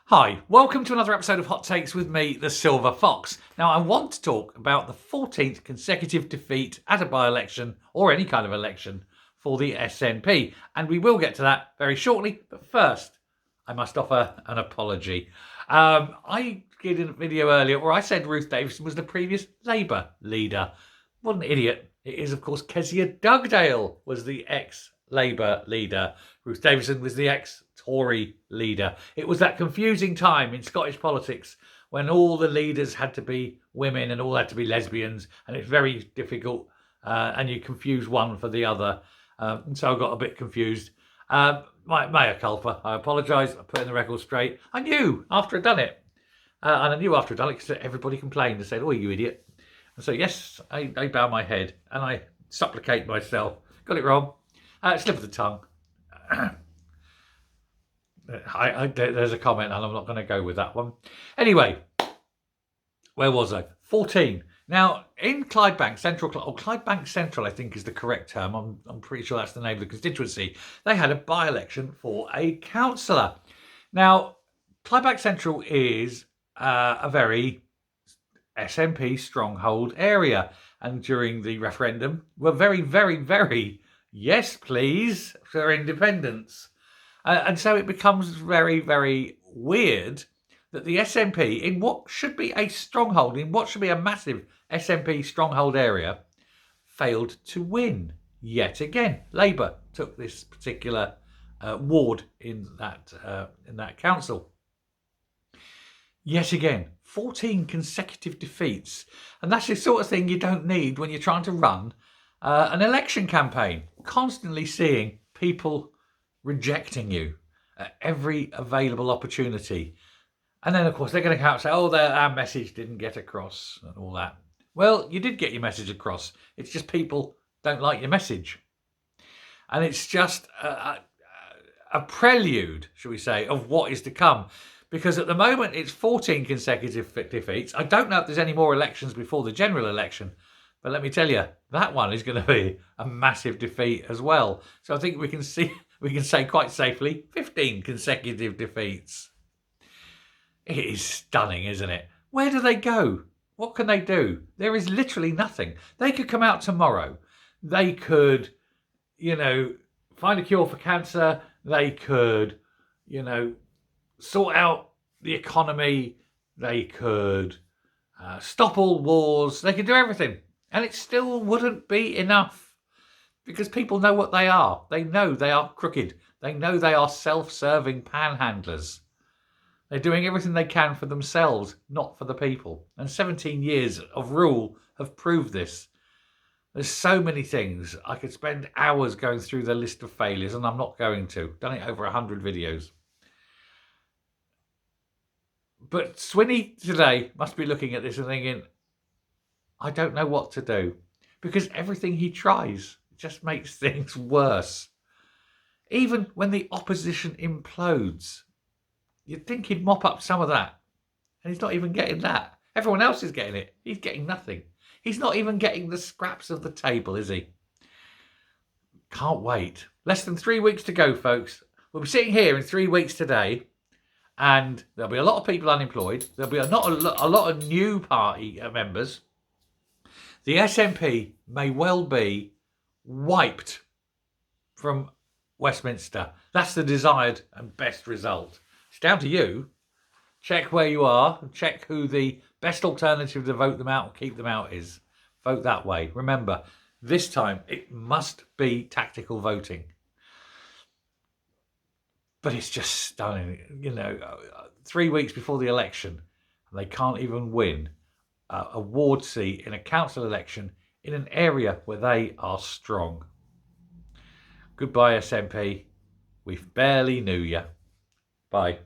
Hi, welcome to another episode of Hot Takes with me, the Silver Fox. Now, I want to talk about the 14th consecutive defeat at a by-election, or any kind of election, for the SNP. And we will get to that very shortly, but first, I must offer an apology. I did a video earlier where I said Ruth Davidson was the previous Labour leader. What an idiot. It is, of course, Kezia Dugdale was the ex-Labour leader. Ruth Davidson was the ex-Tory leader. It was that confusing time in Scottish politics when all the leaders had to be women and all had to be lesbians, and it's very difficult, and you confuse one for the other. And so I got a bit confused. Mea culpa. I apologise. I'm putting the record straight. I knew after I'd done it. And I knew after I'd done it because everybody complained and said, "Oh, you idiot." And so, yes, I bow my head and I supplicate myself. Got it wrong. Slip of the tongue. There's a comment and I'm not going to go with that one. Anyway, where was I? 14. Now, in Clydebank Central, or Clydebank Central, I think is the correct term. I'm pretty sure that's the name of the constituency. They had a by-election for a councillor. Now, Clydebank Central is a very SNP stronghold area. And during the referendum, were very, very, very, yes, please, for independence. And so it becomes very, very weird that the SNP, in what should be a stronghold, in what should be a massive SNP stronghold area, failed to win yet again. Labour took this particular ward in that council. Yet again, 14 consecutive defeats. And that's the sort of thing you don't need when you're trying to run an election campaign. Constantly seeing people rejecting you at every available opportunity. And then, of course, they're going to come out and say, oh, our message didn't get across and all that. Well, you did get your message across. It's just people don't like your message. And it's just a prelude, shall we say, of what is to come. Because at the moment, it's 14 consecutive defeats. I don't know if there's any more elections before the general election. But let me tell you, that one is going to be a massive defeat as well. So I think we can say quite safely 15 consecutive defeats. It is stunning, isn't it? Where do they go? What can they do? There is literally nothing. They could come out tomorrow. They could, find a cure for cancer. They could, sort out the economy. They could stop all wars. They could do everything. And it still wouldn't be enough because people know what they are. They know they are crooked. They know they are self-serving panhandlers. They're doing everything they can for themselves, not for the people. And 17 years of rule have proved this. There's so many things. I could spend hours going through the list of failures, and I'm not going to. Done it over 100 videos. But Swinney today must be looking at this and thinking, I don't know what to do. Because everything he tries just makes things worse. Even when the opposition implodes, you'd think he'd mop up some of that. And he's not even getting that. Everyone else is getting it. He's getting nothing. He's not even getting the scraps of the table, is he? Can't wait. Less than 3 weeks to go, folks. We'll be sitting here in 3 weeks today. And there'll be a lot of people unemployed. There'll be not a lot of new party members. The SNP may well be wiped from Westminster. That's the desired and best result. It's down to you. Check where you are and check who the best alternative to vote them out or keep them out is. Vote that way. Remember, this time it must be tactical voting. But it's just stunning. 3 weeks before the election, and they can't even win a ward seat in a council election in an area where they are strong. Goodbye, SNP. We barely knew you. Bye.